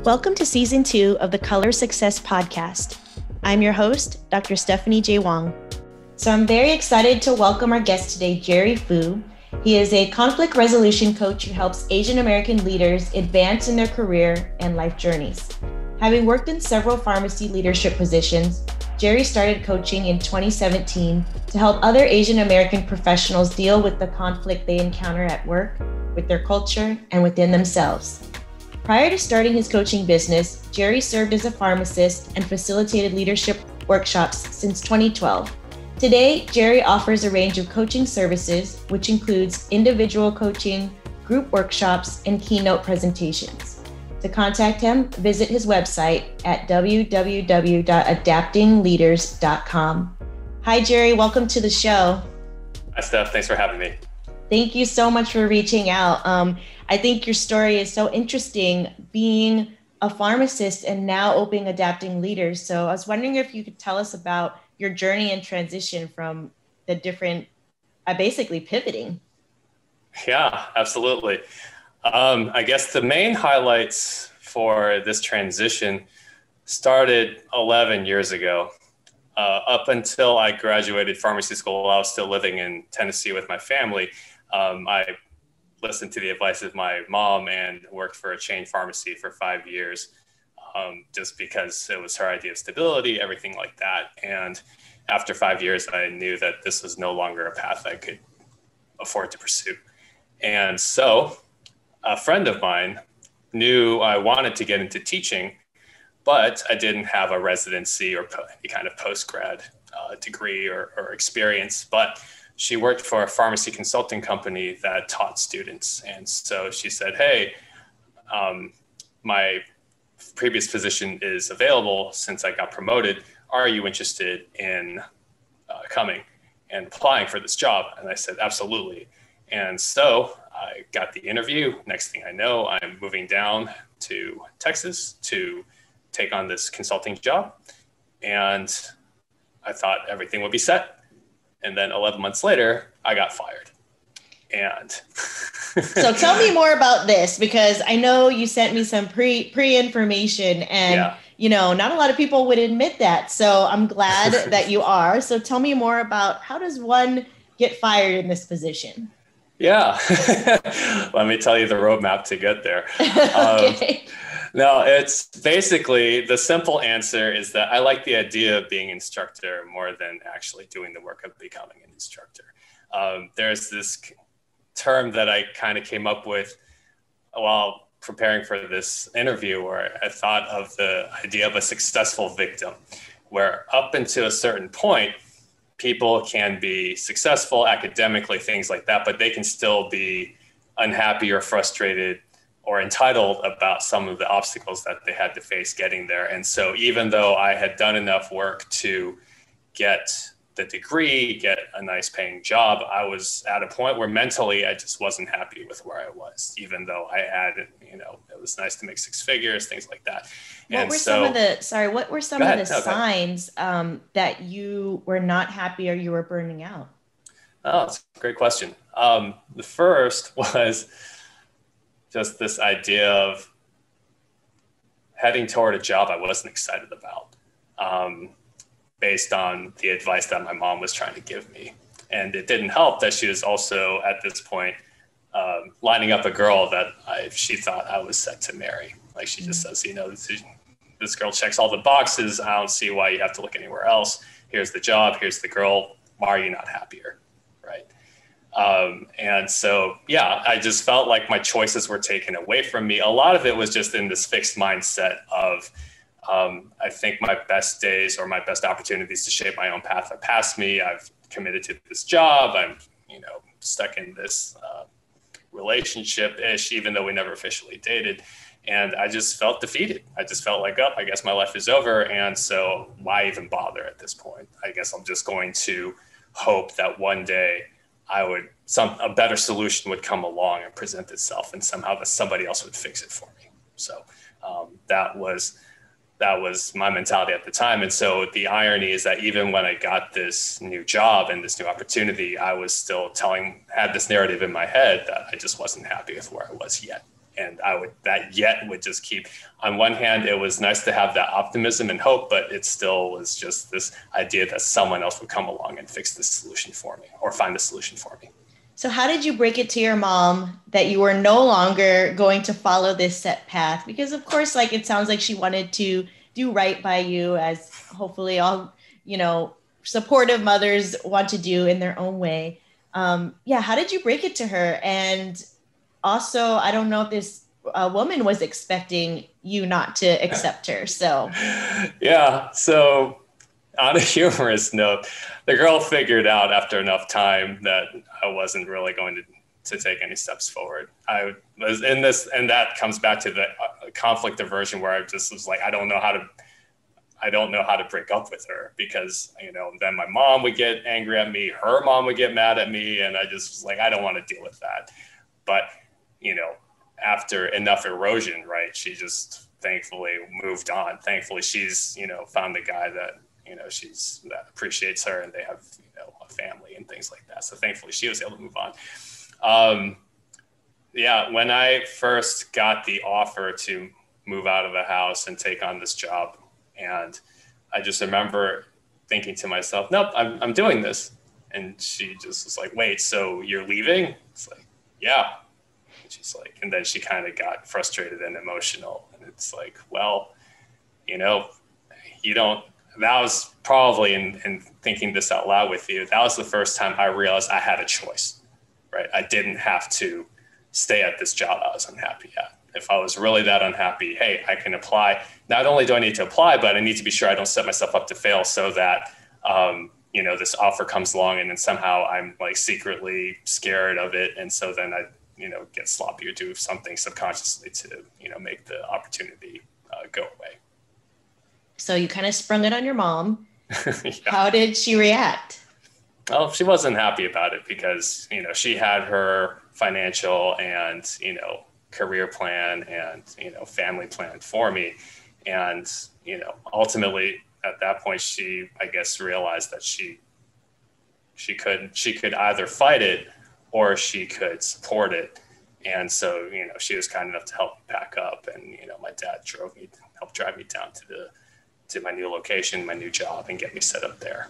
Welcome to Season 2 of the Color Success Podcast. I'm your host, Dr. Stephanie J. Wong. So I'm very excited to welcome our guest today, Jerry Fu. He is a conflict resolution coach who helps Asian American leaders advance in their career and life journeys. Having worked in several pharmacy leadership positions, Jerry started coaching in 2017 to help other Asian American professionals deal with the conflict they encounter at work, with their culture, and within themselves. Prior to starting his coaching business, Jerry served as a pharmacist and facilitated leadership workshops since 2012. Today, Jerry offers a range of coaching services, which includes individual coaching, group workshops, and keynote presentations. To contact him, visit his website at www.adaptingleaders.com. Hi, Jerry. Welcome to the show. Hi, Steph. Thanks for having me. Thank you so much for reaching out. I think your story is so interesting, being a pharmacist and now opening Adapting Leaders. So I was wondering if you could tell us about your journey and transition from the different, basically pivoting. Yeah, absolutely. I guess the main highlights for this transition started 11 years ago. Up until I graduated pharmacy school, I was still living in Tennessee with my family. I listened to the advice of my mom and worked for a chain pharmacy for 5 years, just because it was her idea of stability, everything like that. And after 5 years, I knew that this was no longer a path I could afford to pursue. And so a friend of mine knew I wanted to get into teaching, but I didn't have a residency or any kind of post-grad degree or experience. But she worked for a pharmacy consulting company that taught students. And so she said, hey, my previous position is available since I got promoted. Are you interested in coming and applying for this job? And I said, absolutely. And so I got the interview. Next thing I know, I'm moving down to Texas to take on this consulting job. And I thought everything would be set. And then 11 months later, I got fired. And so tell me more about this, because I know you sent me some pre-information and, not a lot of people would admit that. So I'm glad that you are. So tell me more about, how does one get fired in this position? Yeah. Let me tell you the roadmap to get there. Okay. No, it's basically, the simple answer is that I like the idea of being an instructor more than actually doing the work of becoming an instructor. There's this term that I kind of came up with while preparing for this interview, where I thought of the idea of a successful victim, where up until a certain point, people can be successful academically, things like that, but they can still be unhappy or frustrated or entitled about some of the obstacles that they had to face getting there. And so even though I had done enough work to get the degree, get a nice paying job, I was at a point where mentally I just wasn't happy with where I was, even though I had, it was nice to make six figures, things like that. What were some of the signs that you were not happy or you were burning out? Oh, that's a great question. The first was just this idea of heading toward a job I wasn't excited about, based on the advice that my mom was trying to give me. And it didn't help that she was also at this point lining up a girl that she thought I was set to marry. Like she just says, this girl checks all the boxes. I don't see why you have to look anywhere else. Here's the job. Here's the girl. Why are you not happier? Right. And so, I just felt like my choices were taken away from me. A lot of it was just in this fixed mindset of, I think my best days or my best opportunities to shape my own path have passed me. I've committed to this job. I'm, stuck in this relationship-ish, even though we never officially dated. And I just felt defeated. I just felt like, I guess my life is over. And so why even bother at this point? I guess I'm just going to hope that one day a better solution would come along and present itself, and somehow that somebody else would fix it for me. So that was my mentality at the time. And so the irony is that even when I got this new job and this new opportunity, I was still had this narrative in my head that I just wasn't happy with where I was yet. And that yet would just keep, on one hand, it was nice to have that optimism and hope, but it still was just this idea that someone else would come along and fix the solution for me or find a solution for me. So how did you break it to your mom that you were no longer going to follow this set path? Because of course, like, it sounds like she wanted to do right by you, as hopefully all, supportive mothers want to do in their own way. How did you break it to her? And also, I don't know if this woman was expecting you not to accept her. So yeah. So on a humorous note, the girl figured out after enough time that I wasn't really going to take any steps forward. I was in this, and that comes back to the conflict aversion, where I just was like, I don't know how to break up with her, because, then my mom would get angry at me, her mom would get mad at me. And I just was like, I don't want to deal with that. But, after enough erosion, right, she just thankfully moved on. Thankfully, she's, found a guy that, that appreciates her, and they have, a family and things like that. So thankfully she was able to move on. When I first got the offer to move out of the house and take on this job, and I just remember thinking to myself, nope, I'm doing this. And she just was like, wait, so you're leaving? It's like, yeah. And she's like, and then she kind of got frustrated and emotional. And it's like, well, that was probably, in thinking this out loud with you, that was the first time I realized I had a choice, right? I didn't have to stay at this job I was unhappy at. If I was really that unhappy, hey, I can apply. Not only do I need to apply, but I need to be sure I don't set myself up to fail, so that, this offer comes along and then somehow I'm like secretly scared of it. And so then I, get sloppy or do something subconsciously to, make the opportunity go away. So you kind of sprung it on your mom. Yeah. How did she react? Well, she wasn't happy about it, because, she had her financial and, career plan and, family plan for me. And, ultimately at that point, she, I guess, realized that she could either fight it or she could support it. And so, she was kind enough to help me pack up, and, my dad helped drive me down to my new location, my new job, and get me set up there,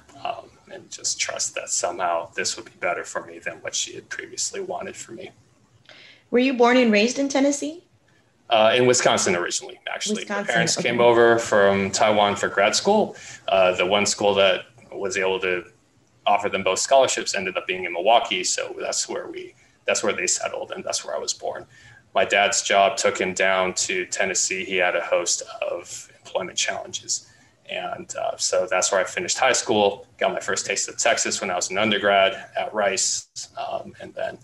and just trust that somehow this would be better for me than what she had previously wanted for me. Were you born and raised in Tennessee? In Wisconsin originally, actually. Wisconsin, my parents okay. came over from Taiwan for grad school. The one school that was able to offer them both scholarships ended up being in Milwaukee, so that's where they settled, and that's where I was born. My dad's job took him down to Tennessee. He had a host of employment challenges. And so that's where I finished high school, got my first taste of Texas when I was an undergrad at Rice. And then,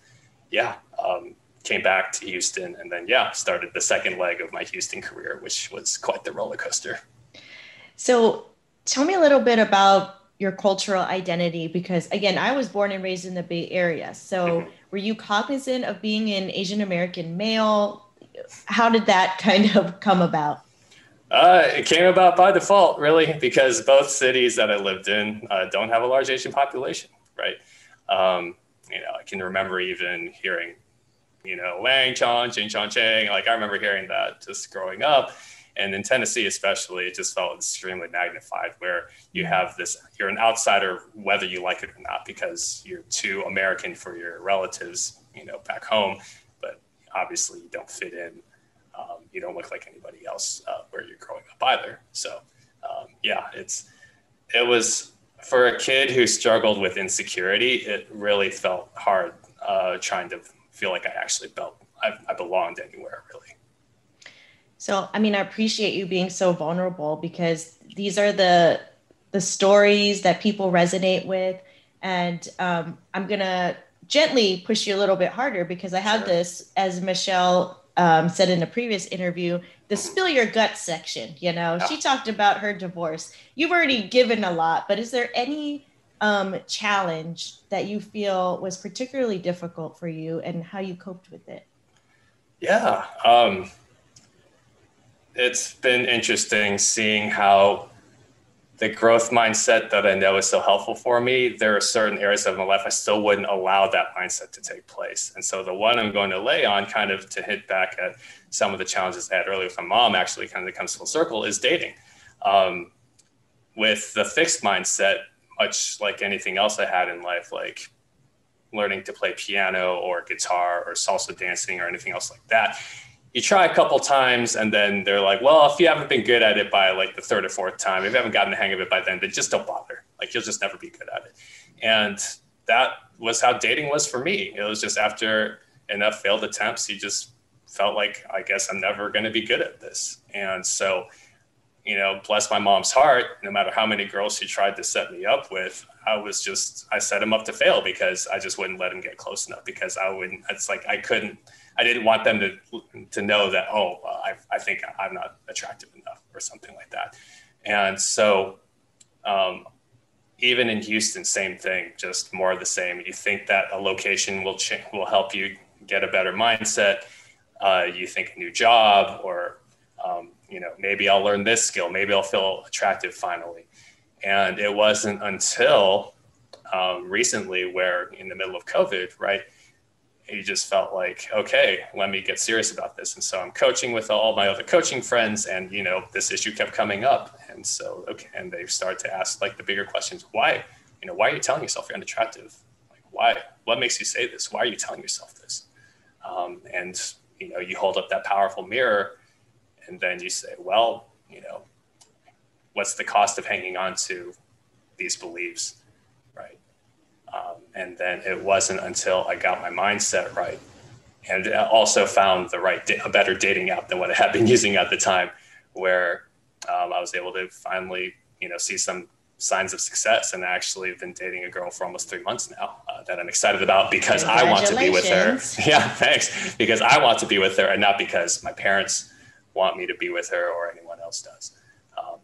came back to Houston, and then, started the second leg of my Houston career, which was quite the roller coaster. So tell me a little bit about your cultural identity, because again, I was born and raised in the Bay Area. So were you cognizant of being an Asian American male? How did that kind of come about? It came about by default, really, because both cities that I lived in don't have a large Asian population, right? I can remember even hearing, Wang Chong, Jing Chong Chang. Like, I remember hearing that just growing up. And in Tennessee, especially, it just felt extremely magnified, where you're an outsider, whether you like it or not, because you're too American for your relatives, back home. But obviously you don't fit in. You don't look like anybody else where you're growing up either. So, it was, for a kid who struggled with insecurity, it really felt hard trying to feel like I actually felt I belonged anywhere, really. So, I appreciate you being so vulnerable, because these are the stories that people resonate with. And I'm going to gently push you a little bit harder, because I have this, as Michelle said in a previous interview, the spill your guts section. She talked about her divorce. You've already given a lot, but is there any challenge that you feel was particularly difficult for you, and how you coped with it? Yeah. It's been interesting seeing how the growth mindset that I know is so helpful for me, there are certain areas of my life I still wouldn't allow that mindset to take place. And so the one I'm going to lay on, kind of to hit back at some of the challenges I had earlier with my mom, actually kind of comes full circle, is dating. With the fixed mindset, much like anything else I had in life, like learning to play piano or guitar or salsa dancing or anything else like that, you try a couple times and then they're like, well, if you haven't been good at it by like the third or fourth time, if you haven't gotten the hang of it by then just don't bother. Like, you'll just never be good at it. And that was how dating was for me. It was just after enough failed attempts, you just felt like, I guess I'm never going to be good at this. And so, bless my mom's heart, no matter how many girls she tried to set me up with, I set him up to fail because I just wouldn't let him get close enough, because I didn't want them to know that, I think I'm not attractive enough or something like that. And so even in Houston, same thing, just more of the same. You think that a location will help you get a better mindset. You think a new job, or maybe I'll learn this skill. Maybe I'll feel attractive finally. And it wasn't until recently, where in the middle of COVID, right, you just felt like, okay, let me get serious about this. And so I'm coaching with all my other coaching friends, and, this issue kept coming up. And so, and they started to ask like the bigger questions. Why are you telling yourself you're unattractive? Like, why? What makes you say this? Why are you telling yourself this? And, you hold up that powerful mirror, and then you say, well, what's the cost of hanging on to these beliefs, right? And then it wasn't until I got my mindset right, and also found a better dating app than what I had been using at the time, where I was able to finally, see some signs of success, and actually been dating a girl for almost 3 months now that I'm excited about, because I want to be with her. Yeah, thanks. Because I want to be with her, and not because my parents want me to be with her or anyone else does.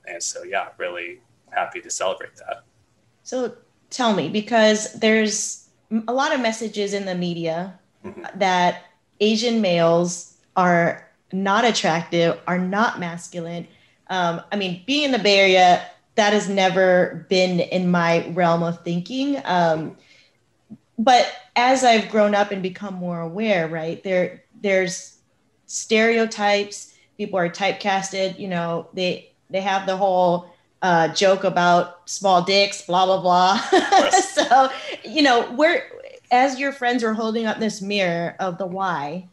And so, yeah, really happy to celebrate that. So tell me, because there's a lot of messages in the media that Asian males are not attractive, are not masculine. Being in the Bay Area, that has never been in my realm of thinking. But as I've grown up and become more aware, right, there's stereotypes. People are typecasted. They have the whole joke about small dicks, blah, blah, blah. So, as your friends were holding up this mirror of the why,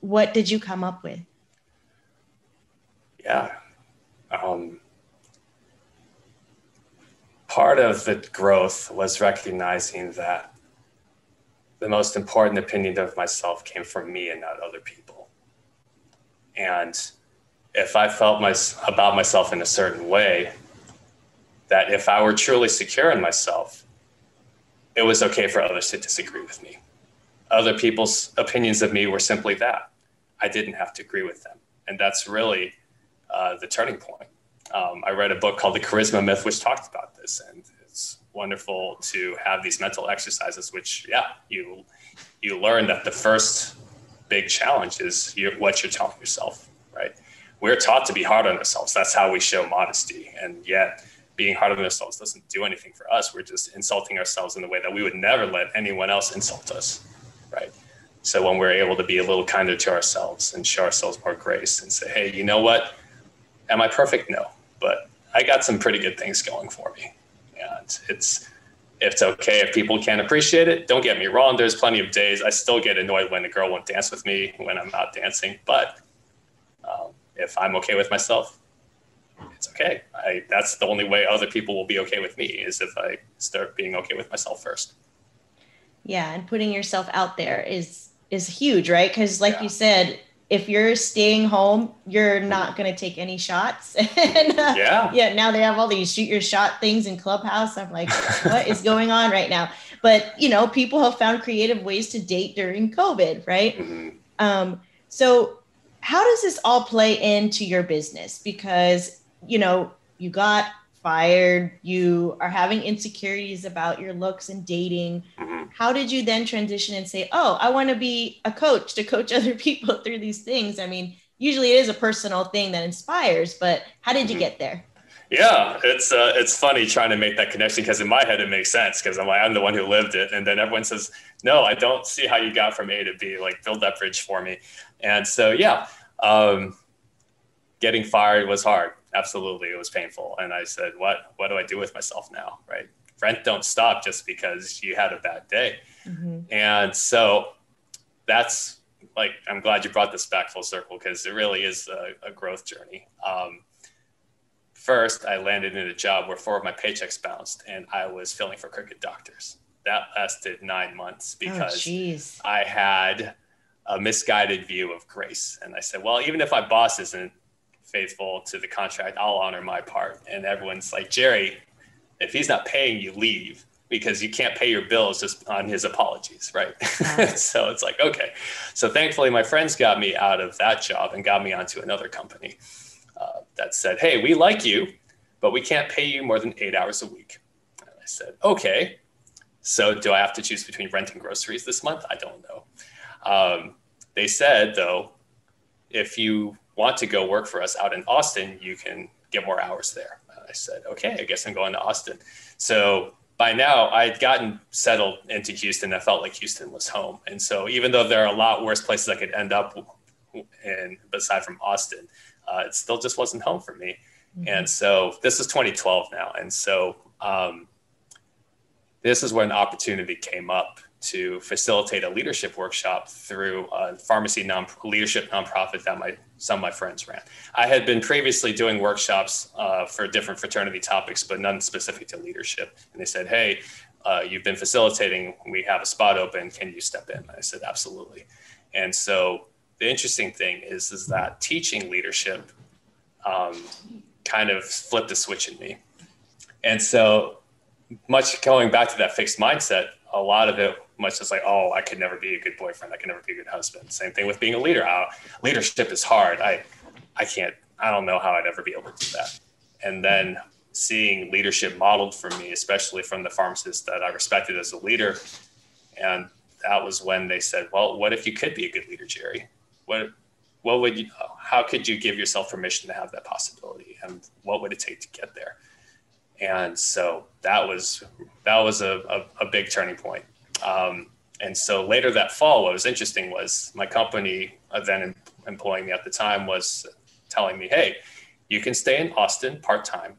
what did you come up with? Yeah. Part of the growth was recognizing that the most important opinion of myself came from me and not other people. And if I felt about myself in a certain way, that if I were truly secure in myself, it was okay for others to disagree with me. Other people's opinions of me were simply that. I didn't have to agree with them. And that's really the turning point. I read a book called The Charisma Myth, which talked about this. And it's wonderful to have these mental exercises, which, you learn that the first big challenge is what you're telling yourself, right? We're taught to be hard on ourselves. That's how we show modesty. And yet being hard on ourselves doesn't do anything for us. We're just insulting ourselves in a way that we would never let anyone else insult us, right? So when we're able to be a little kinder to ourselves and show ourselves more grace and say, hey, you know what? Am I perfect? No, but I got some pretty good things going for me. And it's okay if people can't appreciate it. Don't get me wrong. There's plenty of days I still get annoyed when a girl won't dance with me when I'm out dancing. But if I'm okay with myself, it's okay. That's the only way other people will be okay with me, is if I start being okay with myself first. Yeah, and putting yourself out there is huge, right? Because like you said, if you're staying home, you're not going to take any shots. And now they have all these shoot your shot things in Clubhouse. I'm like, what is going on right now? But, people have found creative ways to date during COVID, right? Mm-hmm. So how does this all play into your business? Because, you got fired, you are having insecurities about your looks and dating. How did you then transition and say, oh, I want to be a coach to coach other people through these things? I mean, usually it is a personal thing that inspires, but how did you get there? Yeah, it's funny trying to make that connection because in my head it makes sense because I'm the one who lived it, and then everyone says, "No, I don't see how you got from A to B. Like, build that bridge for me." And so, yeah, um, getting fired was hard. Absolutely, it was painful, and I said, "What do I do with myself now?" Right? Rent don't stop just because you had a bad day, and so that's like I'm glad you brought this back full circle because it really is a growth journey. First, I landed in a job where 4 of my paychecks bounced and I was filling for crooked doctors. That lasted 9 months because I had a misguided view of grace. And I said, well, even if my boss isn't faithful to the contract, I'll honor my part. And everyone's like, Jerry, if he's not paying you, leave because you can't pay your bills just on his apologies, right? So it's like, okay. So thankfully, my friends got me out of that job and got me onto another company. That said, hey, we like you, but we can't pay you more than 8 hours a week. And I said, okay. So do I have to choose between rent and groceries this month? I don't know. They said, though, if you want to go work for us out in Austin, you can get more hours there. And I said, okay, I guess I'm going to Austin. So by now I'd gotten settled into Houston. I felt like Houston was home. And so even though there are a lot worse places I could end up in, aside from Austin, it still just wasn't home for me. And so this is 2012 now. And so this is when an opportunity came up to facilitate a leadership workshop through a pharmacy leadership nonprofit that some of my friends ran. I had been previously doing workshops for different fraternity topics, but none specific to leadership. And they said, hey, you've been facilitating, we have a spot open, can you step in? And I said, absolutely. And so the interesting thing is that teaching leadership kind of flipped a switch in me. And so much going back to that fixed mindset, a lot of it much just like, oh, I could never be a good boyfriend. I could never be a good husband. Same thing with being a leader. Leadership is hard. I don't know how I'd ever be able to do that. And then seeing leadership modeled for me, especially from the pharmacist that I respected as a leader. And that was when they said, well, what if you could be a good leader, Jerry? How could you give yourself permission to have that possibility? And what would it take to get there? And so that was a big turning point. And so later that fall, what was interesting was my company then employing me at the time was telling me, hey, you can stay in Austin part-time,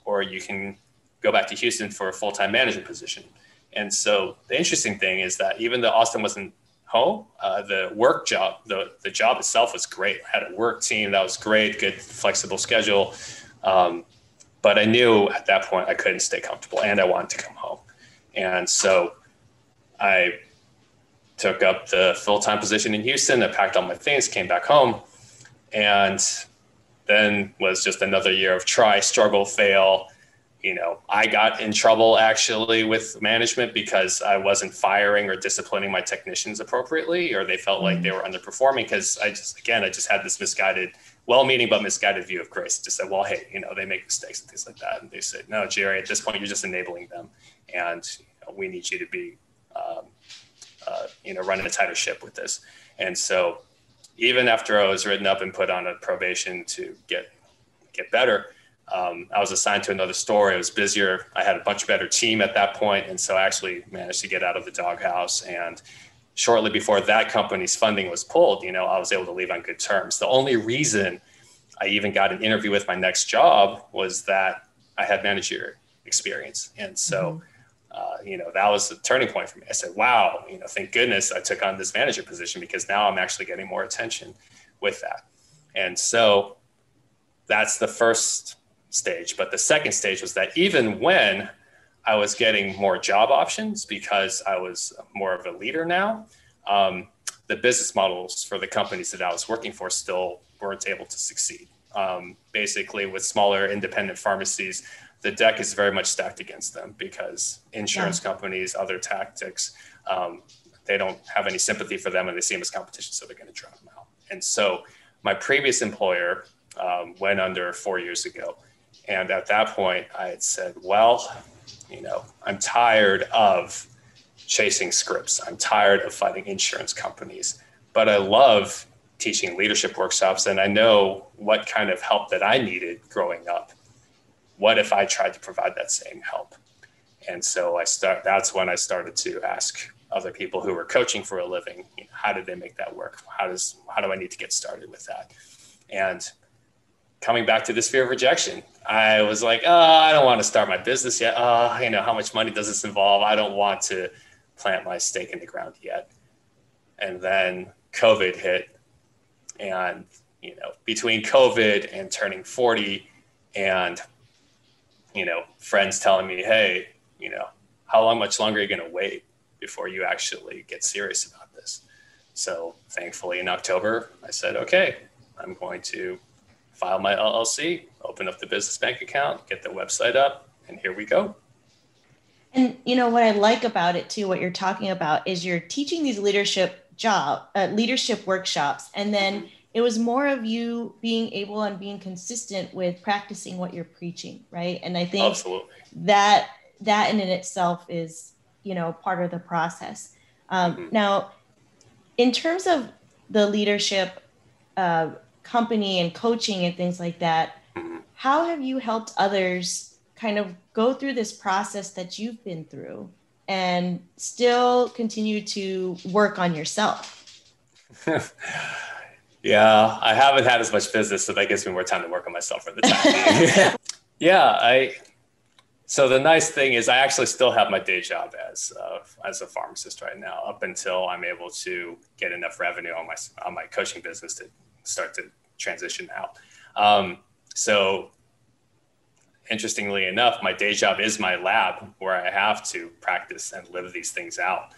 or you can go back to Houston for a full-time management position. And so the interesting thing is that even though Austin wasn't home, the work job, the job itself was great. I had a work team that was great, good flexible schedule. But I knew at that point I couldn't stay comfortable and I wanted to come home. And so I took up the full-time position in Houston. I packed all my things, came back home, and then was just another year of try, struggle, fail. I got in trouble actually with management because I wasn't firing or disciplining my technicians appropriately, or they felt like they were underperforming because I just had this misguided, well-meaning but misguided view of grace. Just said, well, hey, they make mistakes and things like that. And they said, no, Jerry, at this point, you're just enabling them. And we need you to be, running a tighter ship with this. And so even after I was written up and put on a probation to get better, I was assigned to another store. It was busier. I had a much better team at that point. And so I actually managed to get out of the doghouse. And shortly before that company's funding was pulled, I was able to leave on good terms. The only reason I even got an interview with my next job was that I had managerial experience. And so, that was the turning point for me. I said, wow, thank goodness I took on this manager position because now I'm actually getting more attention with that. And so that's the first stage. But the second stage was that even when I was getting more job options because I was more of a leader now, the business models for the companies that I was working for still weren't able to succeed. Basically, with smaller independent pharmacies, the deck is very much stacked against them because insurance companies, other tactics, they don't have any sympathy for them and they see them as competition, so they're going to drop them out. And so my previous employer went under 4 years ago. And at that point, I had said, well, I'm tired of chasing scripts. I'm tired of fighting insurance companies, but I love teaching leadership workshops. And I know what kind of help that I needed growing up. what if I tried to provide that same help? And so that's when I started to ask other people who were coaching for a living, how did they make that work? How do I need to get started with that? And coming back to this fear of rejection, I was like, oh, I don't want to start my business yet. How much money does this involve? I don't want to plant my stake in the ground yet. And then COVID hit, and, between COVID and turning 40 and, friends telling me, hey, how much longer are you going to wait before you actually get serious about this? So thankfully in October, I said, okay, I'm going to file my LLC, open up the business bank account, get the website up, and here we go. And what I like about it too, what you're talking about is you're teaching these leadership workshops. And then it was more of you being able and being consistent with practicing what you're preaching, right? And I think Absolutely. that in itself is, part of the process. Now, in terms of the leadership company and coaching and things like that, how have you helped others kind of go through this process that you've been through and still continue to work on yourself? Yeah, I haven't had as much business, so that gives me more time to work on myself for the time being. So the nice thing is I actually still have my day job as a pharmacist right now, up until I'm able to get enough revenue on my coaching business to start to transition out. So interestingly enough, my day job is my lab where I have to practice and live these things out.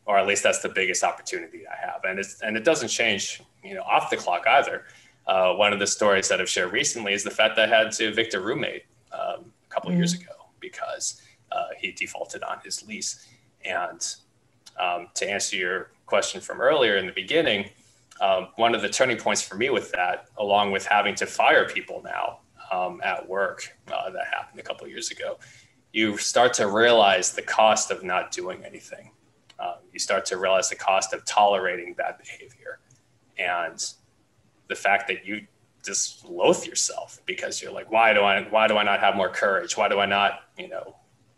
Or at least that's the biggest opportunity I have. And it doesn't change, off the clock either. One of the stories that I've shared recently is the fact that I had to evict a roommate a couple of years ago because he defaulted on his lease. And to answer your question from earlier in the beginning, one of the turning points for me with that, along with having to fire people now at work that happened a couple of years ago, you start to realize the cost of not doing anything. You start to realize the cost of tolerating bad behavior, and the fact that you just loathe yourself because you're like, why do I not have more courage? Why do I not,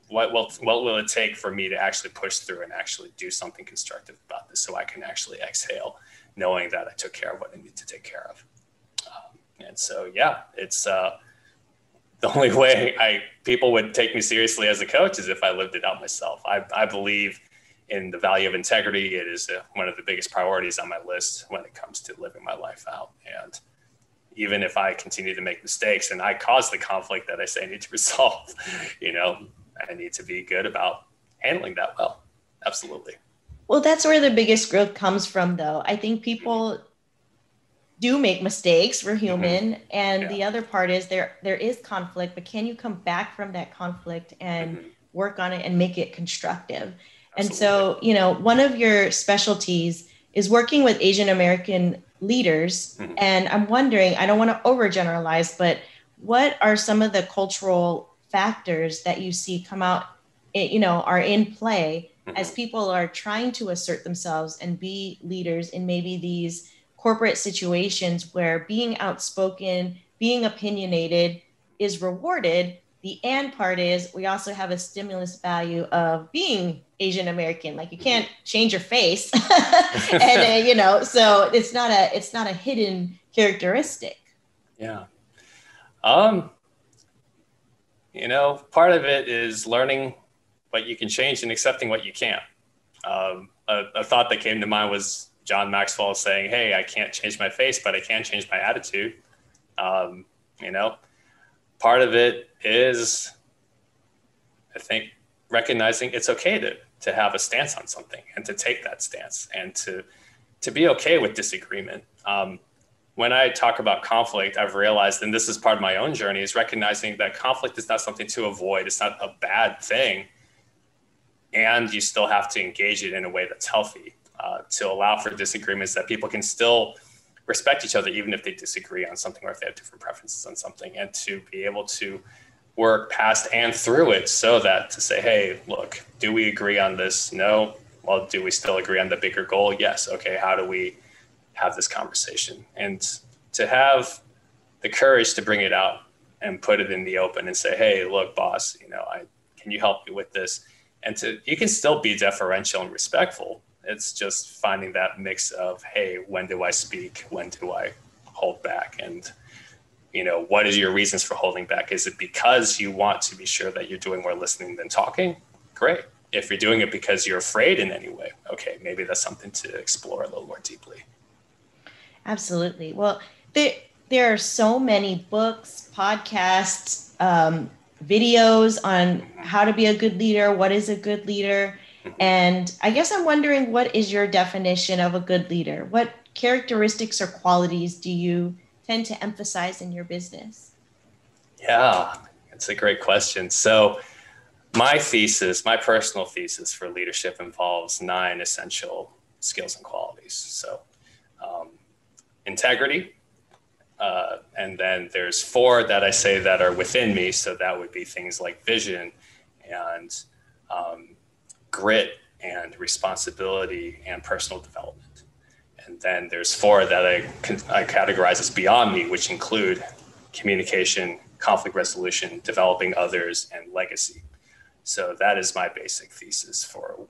what will it take for me to actually push through and actually do something constructive about this so I can actually exhale, knowing that I took care of what I need to take care of. And so, it's the only way people would take me seriously as a coach is if I lived it out myself. I believe in the value of integrity. It is one of the biggest priorities on my list when it comes to living my life out. And even if I continue to make mistakes and I cause the conflict that I say I need to resolve, I need to be good about handling that well. Absolutely. Well, that's where the biggest growth comes from, though. I think people do make mistakes. We're human. And the other part is there is conflict, but can you come back from that conflict and work on it and make it constructive? Absolutely. And so, one of your specialties is working with Asian American leaders. And I'm wondering, I don't want to overgeneralize, but what are some of the cultural factors that you see come out, are in play as people are trying to assert themselves and be leaders in maybe these corporate situations where being outspoken, being opinionated is rewarded? The and part is we also have a stimulus value of being Asian American. Like you can't change your face, and so it's not a hidden characteristic. Yeah. Part of it is learning what you can change and accepting what you can't. A thought that came to mind was John Maxwell saying, "Hey, I can't change my face, but I can change my attitude." Part of it is, I think, recognizing it's okay to have a stance on something and to take that stance and to be okay with disagreement. When I talk about conflict, I've realized, and this is part of my own journey, is recognizing that conflict is not something to avoid. It's not a bad thing. And you still have to engage it in a way that's healthy, to allow for disagreements, that people can still respect each other, even if they disagree on something or if they have different preferences on something, and to be able to work past and through it so that to say, hey, look, do we agree on this? No. Well, do we still agree on the bigger goal? Yes. Okay. How do we have this conversation? And to have the courage to bring it out and put it in the open and say, hey, look, boss, can you help me with this? And you can still be deferential and respectful. It's just finding that mix of, hey, when do I speak? When do I hold back? And, what is your reasons for holding back? Is it because you want to be sure that you're doing more listening than talking? Great. If you're doing it because you're afraid in any way, okay, maybe that's something to explore a little more deeply. Absolutely. Well, there are so many books, podcasts, videos on how to be a good leader. What is a good leader? And I guess I'm wondering, what is your definition of a good leader? What characteristics or qualities do you tend to emphasize in your business? Yeah, it's a great question. So my personal thesis for leadership involves 9 essential skills and qualities. So integrity, and then there's 4 that I say that are within me. So that would be things like vision and grit and responsibility and personal development. And then there's 4 that I categorize as beyond me, which include communication, conflict resolution, developing others, and legacy. So that is my basic thesis for,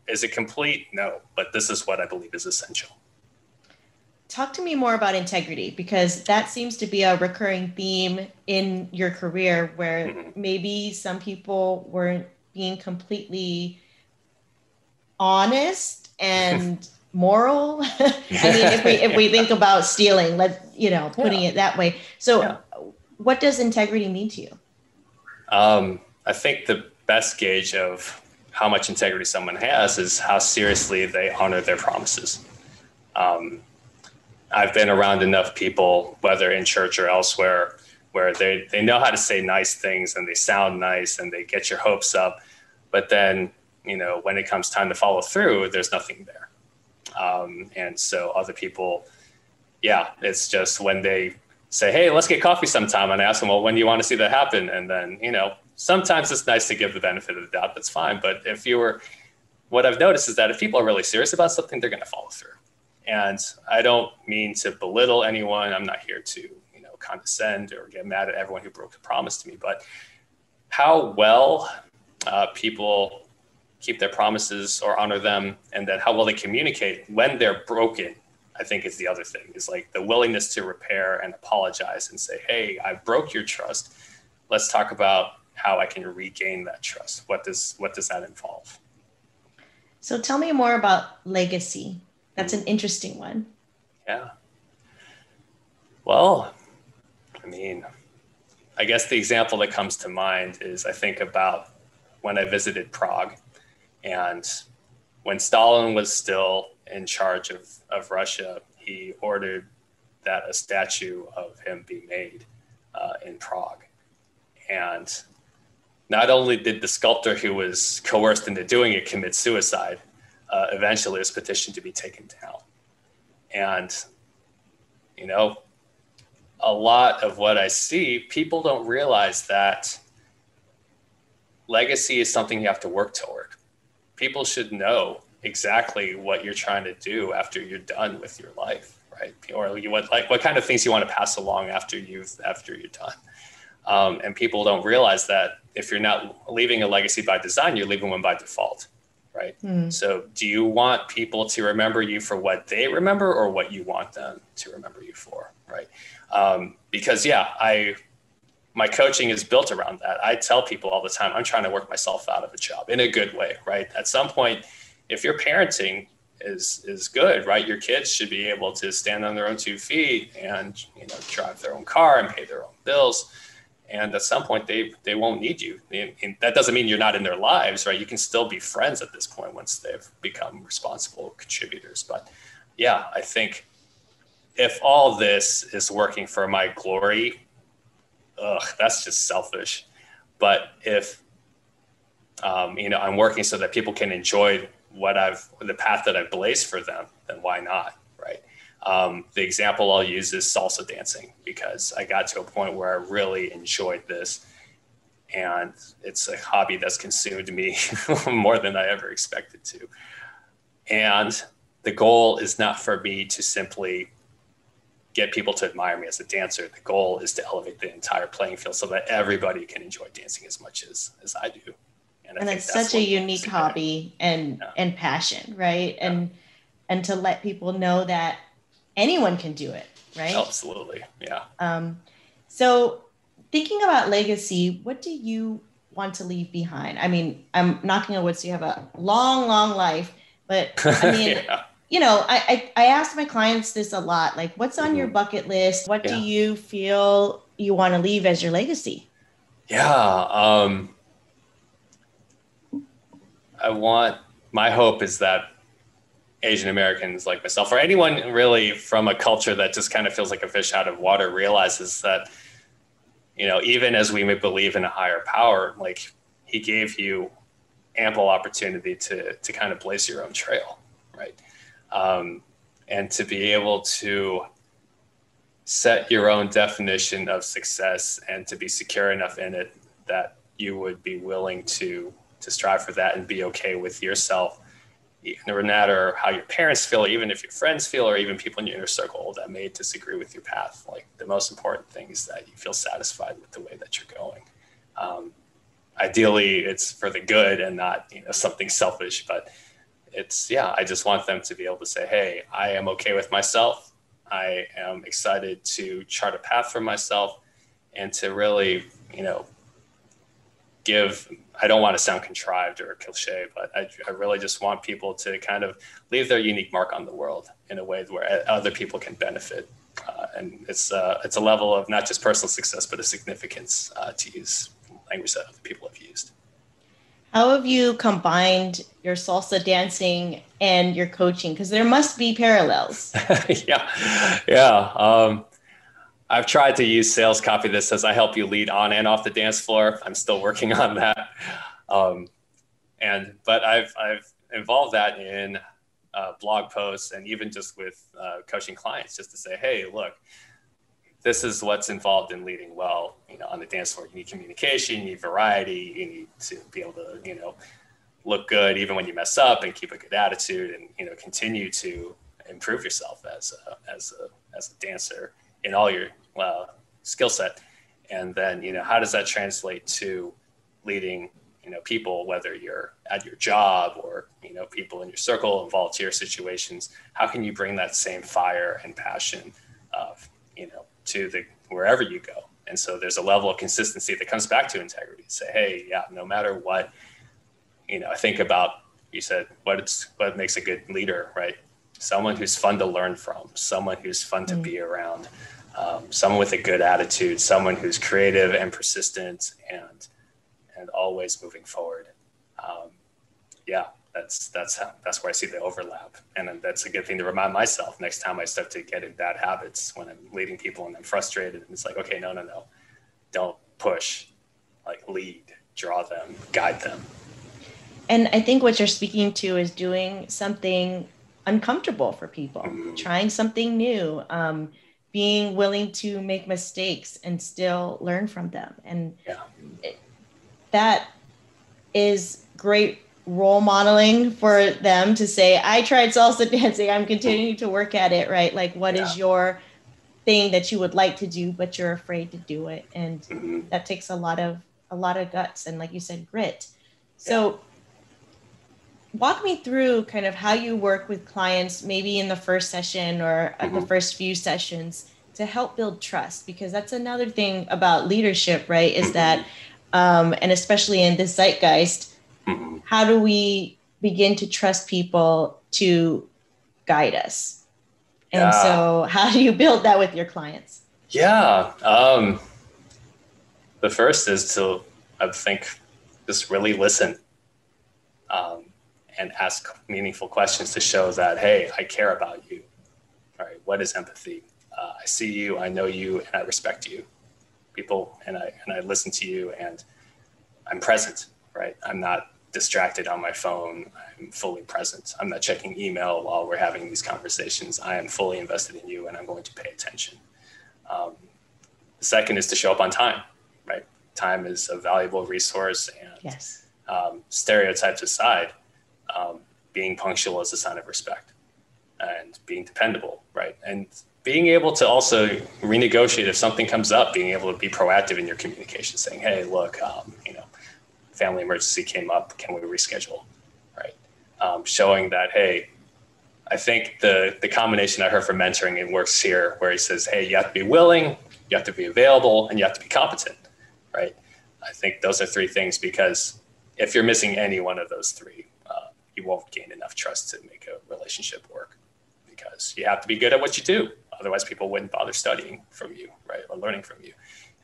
is it complete? No, but this is what I believe is essential. Talk to me more about integrity, because that seems to be a recurring theme in your career, where maybe some people weren't being completely honest and moral. I mean, if we think about stealing, putting it that way. So what does integrity mean to you? I think the best gauge of how much integrity someone has is how seriously they honor their promises. I've been around enough people, whether in church or elsewhere, where they know how to say nice things and they sound nice and they get your hopes up. But then, when it comes time to follow through, there's nothing there. And so other people, it's just when they say, hey, let's get coffee sometime. And I ask them, well, when do you want to see that happen? And then, sometimes it's nice to give the benefit of the doubt. That's fine. But what I've noticed is that if people are really serious about something, they're going to follow through. And I don't mean to belittle anyone. I'm not here to, condescend or get mad at everyone who broke a promise to me. But how well people keep their promises or honor them, and then how well they communicate when they're broken, I think is the other thing, is like the willingness to repair and apologize and say, hey, I broke your trust. Let's talk about how I can regain that trust. What does that involve? So tell me more about legacy. That's an interesting one. Yeah. Well, I guess the example that comes to mind is I think about when I visited Prague, and when Stalin was still in charge of Russia, he ordered that a statue of him be made in Prague. And not only did the sculptor who was coerced into doing it commit suicide, eventually it was petitioned to be taken down. And, a lot of what I see, people don't realize that legacy is something you have to work toward. People should know exactly what you're trying to do after you're done with your life, right? Or what kind of things you want to pass along after you're done. And people don't realize that if you're not leaving a legacy by design, you're leaving one by default, right? So do you want people to remember you for what they remember or what you want them to remember you for, right? Because my coaching is built around that. I tell people all the time, I'm trying to work myself out of a job in a good way, right? At some point, if your parenting is good, right? Your kids should be able to stand on their own 2 feet and, drive their own car and pay their own bills. And at some point they won't need you. And that doesn't mean you're not in their lives, right? You can still be friends at this point once they've become responsible contributors. But I think if all this is working for my glory, that's just selfish. But if, I'm working so that people can enjoy the path that I've blazed for them, then why not, right? The example I'll use is salsa dancing, because I got to a point where I really enjoyed this. And it's a hobby that's consumed me more than I ever expected to. And the goal is not for me to simply get people to admire me as a dancer. The goal is to elevate the entire playing field so that everybody can enjoy dancing as much as I do. And it's such a unique hobby and passion, right? And to let people know that anyone can do it, right? Absolutely, yeah. So thinking about legacy, what do you want to leave behind? I mean, I'm knocking on wood, so you have a long, long life, but I mean, I ask my clients this a lot, like, what's on your bucket list? What do you feel you want to leave as your legacy? Yeah. My hope is that Asian Americans like myself, or anyone really from a culture that just kind of feels like a fish out of water, realizes that, even as we may believe in a higher power, like he gave you ample opportunity to kind of blaze your own trail, right? And to be able to set your own definition of success and to be secure enough in it that you would be willing to strive for that and be okay with yourself, no matter how your parents feel, even if your friends feel, or even people in your inner circle that may disagree with your path. Like, the most important thing is that you feel satisfied with the way that you're going. Ideally, it's for the good and not, something selfish, but I just want them to be able to say, hey, I am okay with myself. I am excited to chart a path for myself and to really, I don't want to sound contrived or cliche, but I really just want people to kind of leave their unique mark on the world in a way where other people can benefit. And it's a level of not just personal success, but a significance, to use language that other people have used. How have you combined your salsa dancing and your coaching? Because there must be parallels. Yeah. I've tried to use sales copy that says I help you lead on and off the dance floor. I'm still working on that. But I've involved that in blog posts and even just with coaching clients, just to say, hey, look, this is what's involved in leading well, on the dance floor. You need communication, you need variety, you need to be able to, look good even when you mess up, and keep a good attitude, and, continue to improve yourself as a dancer in all your skill set. And then, how does that translate to leading, people, whether you're at your job or, people in your circle, and volunteer situations? How can you bring that same fire and passion of, to wherever you go? And so there's a level of consistency that comes back to integrity. Say, hey, no matter what, I think about, you said, what makes a good leader, right? Someone who's fun to learn from, someone who's fun to be around, someone with a good attitude, someone who's creative and persistent and always moving forward. That's where I see the overlap. And that's a good thing to remind myself next time I start to get in bad habits, when I'm leading people and I'm frustrated. And it's like, okay, no. Don't push, like, lead, draw them, guide them. And I think what you're speaking to is doing something uncomfortable for people, trying something new, being willing to make mistakes and still learn from them. And that is great role modeling for them to say, I tried salsa dancing, I'm continuing to work at it, right? Like, what is your thing that you would like to do, but you're afraid to do it? And that takes a lot of guts and, like you said, grit. So walk me through kind of how you work with clients, maybe in the first session or the first few sessions, to help build trust, because that's another thing about leadership, right? Is that, and especially in this zeitgeist, how do we begin to trust people to guide us? And so how do you build that with your clients? The first is to, I think, just really listen, and ask meaningful questions to show that, hey, I care about you. All right, what is empathy? I see you, I know you, and I respect you. People, and I listen to you, and I'm present, right? I'm not distracted on my phone. I'm fully present. I'm not checking email while we're having these conversations. I am fully invested in you, and I'm going to pay attention. The second is to show up on time, right? Time is a valuable resource, and stereotypes aside, being punctual is a sign of respect, and being dependable, right? And being able to also renegotiate if something comes up, being able to be proactive in your communication, saying, hey, look, family emergency came up, can we reschedule, right? Showing that, hey, I think the combination I heard from mentoring, it works here, where he says, hey, you have to be willing, you have to be available, and you have to be competent, right? I think those are three things, because if you're missing any one of those three, you won't gain enough trust to make a relationship work, because you have to be good at what you do. Otherwise, people wouldn't bother studying from you, right, or learning from you.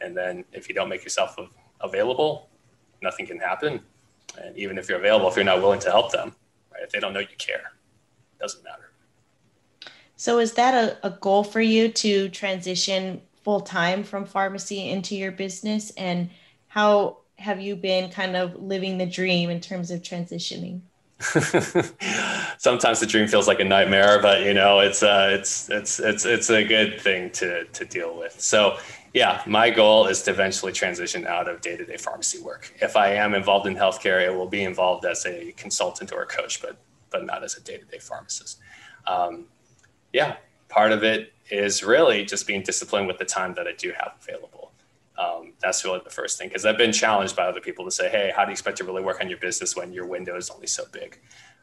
And then if you don't make yourself available, nothing can happen. And even if you're available, if you're not willing to help them, right, if they don't know you care, it doesn't matter. So is that a goal for you to transition full-time from pharmacy into your business? And how have you been kind of living the dream in terms of transitioning? Sometimes the dream feels like a nightmare, but it's a good thing to deal with. So yeah, my goal is to eventually transition out of day-to-day pharmacy work. If I am involved in healthcare, it will be involved as a consultant or a coach, but not as a day-to-day pharmacist. Part of it is really just being disciplined with the time that I do have available. That's really the first thing, because I've been challenged by other people to say, hey, how do you expect to really work on your business when your window is only so big?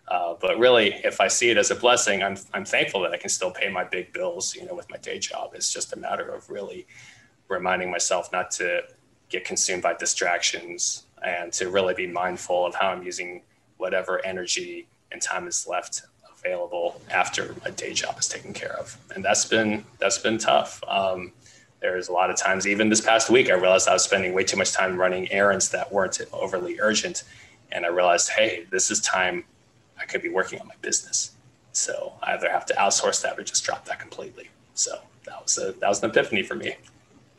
But really, if I see it as a blessing, I'm thankful that I can still pay my big bills, with my day job. It's just a matter of really reminding myself not to get consumed by distractions and to really be mindful of how I'm using whatever energy and time is left available after a day job is taken care of. And that's been tough. There's a lot of times, even this past week, I realized I was spending way too much time running errands that weren't overly urgent. And I realized, hey, this is time I could be working on my business. So I either have to outsource that or just drop that completely. So that was an epiphany for me.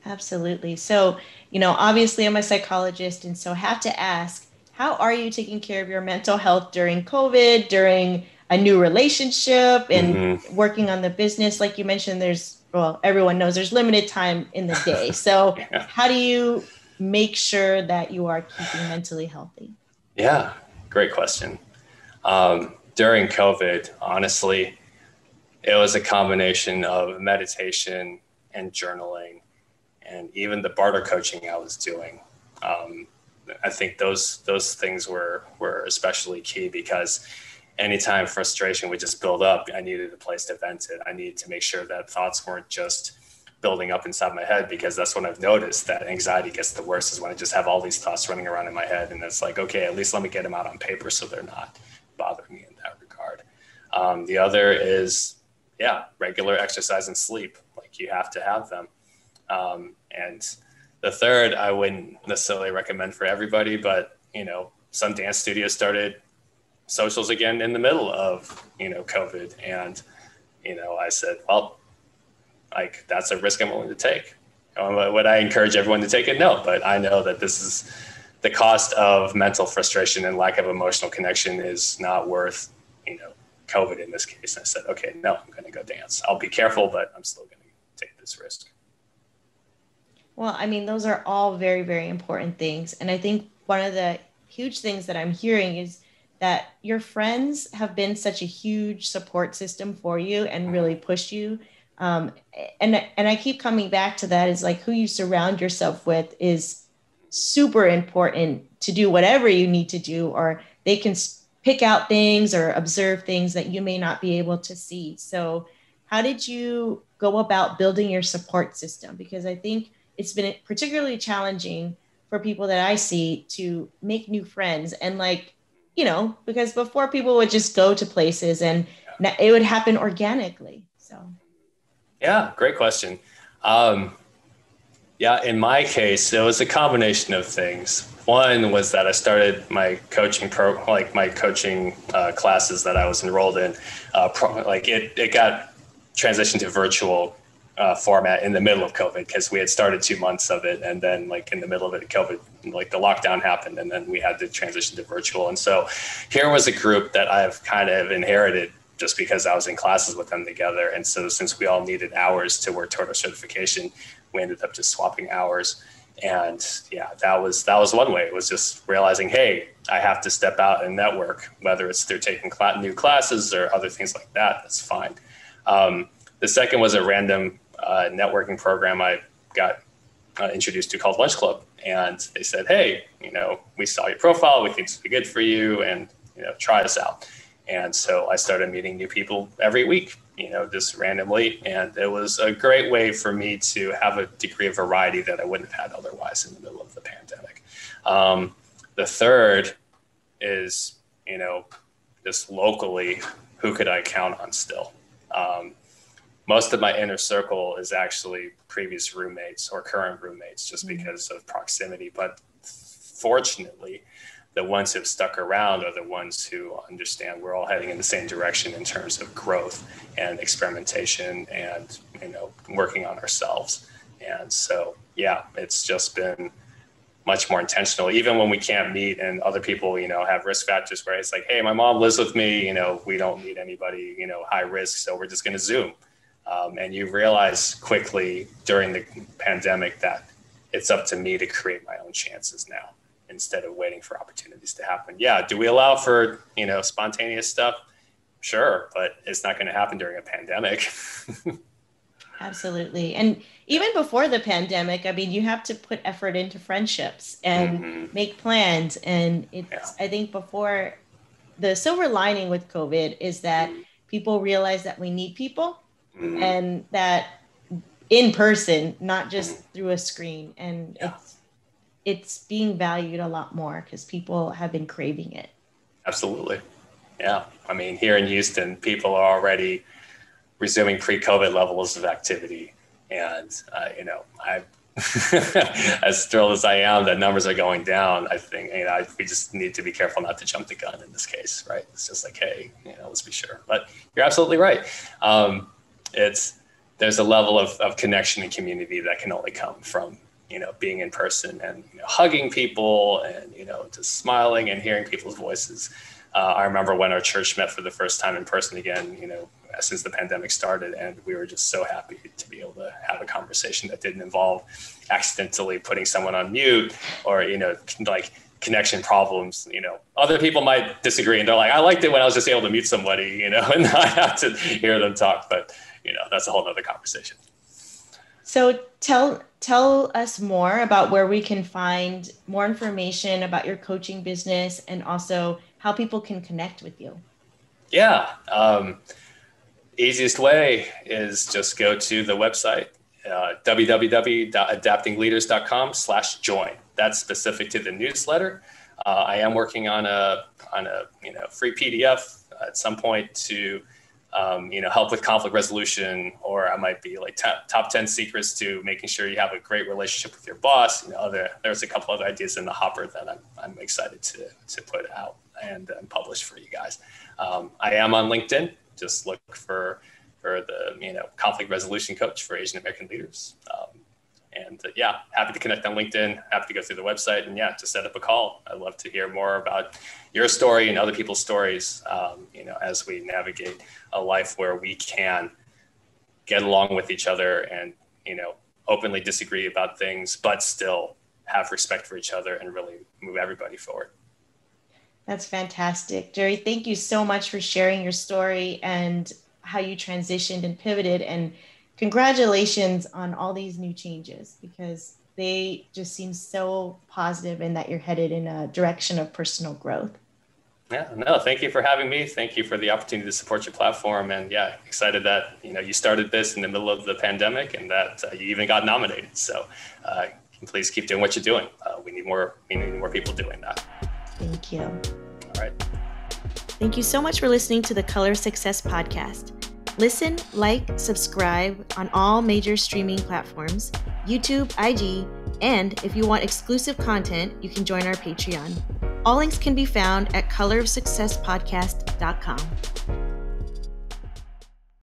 Absolutely. So, obviously I'm a psychologist, and so I have to ask, how are you taking care of your mental health during COVID, during a new relationship, and working on the business? Like you mentioned, everyone knows there's limited time in the day. So yeah. How do you make sure that you are keeping mentally healthy? Yeah, great question. During COVID, honestly, it was a combination of meditation and journaling, and even the barter coaching I was doing. I think those things were especially key, because anytime frustration would just build up, I needed a place to vent it. I needed to make sure that thoughts weren't just building up inside my head, because that's when I've noticed that anxiety gets the worst, is when I just have all these thoughts running around in my head. And it's like, okay, at least let me get them out on paper so they're not bothering me in that regard. The other is, regular exercise and sleep. Like, you have to have them. And the third, I wouldn't necessarily recommend for everybody, but, some dance studios started socials again in the middle of, COVID. And, I said, well, like, that's a risk I'm willing to take. Would I encourage everyone to take it? No, but I know that this is the cost of mental frustration and lack of emotional connection is not worth, COVID in this case. And I said, okay, no, I'm going to go dance. I'll be careful, but I'm still going to take this risk. Well, I mean, those are all very, very important things. And I think one of the huge things that I'm hearing is that your friends have been such a huge support system for you and really pushed you. And I keep coming back to that, is like, who you surround yourself with is super important to do whatever you need to do, or they can pick out things or observe things that you may not be able to see. So how did you go about building your support system? Because I think it's been particularly challenging for people that I see to make new friends. And because before people would just go to places and it would happen organically. So. Yeah, great question. In my case, it was a combination of things. One was that I started my coaching classes that I was enrolled in. It got transitioned to virtual format in the middle of COVID, because we had started 2 months of it, and then in the middle of it, COVID, the lockdown happened, and then we had to transition to virtual. And so here was a group that I've kind of inherited just because I was in classes with them together. And so since we all needed hours to work toward our certification, we ended up just swapping hours. And that was one way. It was just realizing, hey, I have to step out and network, whether it's through taking new classes or other things like that. That's fine. The The second was a random networking program I got introduced to called Lunch Club. And they said, hey, we saw your profile. We think this would be good for you. And, try us out. And so I started meeting new people every week, just randomly. And it was a great way for me to have a degree of variety that I wouldn't have had otherwise in the middle of the pandemic. The third is, just locally, who could I count on still? Most of my inner circle is actually previous roommates or current roommates just because of proximity. But fortunately, the ones who have stuck around are the ones who understand we're all heading in the same direction in terms of growth and experimentation and, working on ourselves. And so, it's just been much more intentional, even when we can't meet and other people, have risk factors where it's like, hey, my mom lives with me, we don't need anybody, high risk. So we're just going to Zoom. And you realize quickly during the pandemic that it's up to me to create my own chances now instead of waiting for opportunities to happen. Yeah. Do we allow for, spontaneous stuff? Sure. But it's not going to happen during a pandemic. Absolutely. And even before the pandemic, I mean, you have to put effort into friendships and make plans. And I think before the silver lining with COVID is that people realize that we need people and that in person, not just through a screen. And it's being valued a lot more because people have been craving it. Absolutely. Yeah. I mean, here in Houston, people are already resuming pre-COVID levels of activity. And, I, as thrilled as I am that numbers are going down, I think, we just need to be careful not to jump the gun in this case, right? It's just like, hey, let's be sure. But you're absolutely right. There's a level of connection and community that can only come from, being in person and, hugging people and, just smiling and hearing people's voices. I remember when our church met for the first time in person again, since the pandemic started, and we were just so happy to be able to have a conversation that didn't involve accidentally putting someone on mute or, like connection problems. Other people might disagree and they're like, I liked it when I was just able to mute somebody, and not have to hear them talk, but that's a whole nother conversation. So tell us more about where we can find more information about your coaching business and also how people can connect with you. Yeah. Easiest way is just go to the website, www.adaptingleaders.com/join. That's specific to the newsletter. I am working on a free PDF at some point to help with conflict resolution, or I might be like top 10 secrets to making sure you have a great relationship with your boss. There's a couple other ideas in the hopper that I'm excited to put out and publish for you guys. I am on LinkedIn. Just look for the conflict resolution coach for Asian American leaders. Happy to connect on LinkedIn. Happy to go through the website and to set up a call. I'd love to hear more about your story and other people's stories. As we navigate a life where we can get along with each other and openly disagree about things, but still have respect for each other and really move everybody forward. That's fantastic. Jerry, thank you so much for sharing your story and how you transitioned and pivoted. And congratulations on all these new changes, because they just seem so positive and that you're headed in a direction of personal growth. Yeah, no, thank you for having me. Thank you for the opportunity to support your platform. And excited that, you started this in the middle of the pandemic and that you even got nominated. So please keep doing what you're doing. We need more people doing that. Thank you. All right. Thank you so much for listening to the Color Success Podcast. Listen, like, subscribe on all major streaming platforms, YouTube, IG, and if you want exclusive content, you can join our Patreon. All links can be found at colorofsuccesspodcast.com.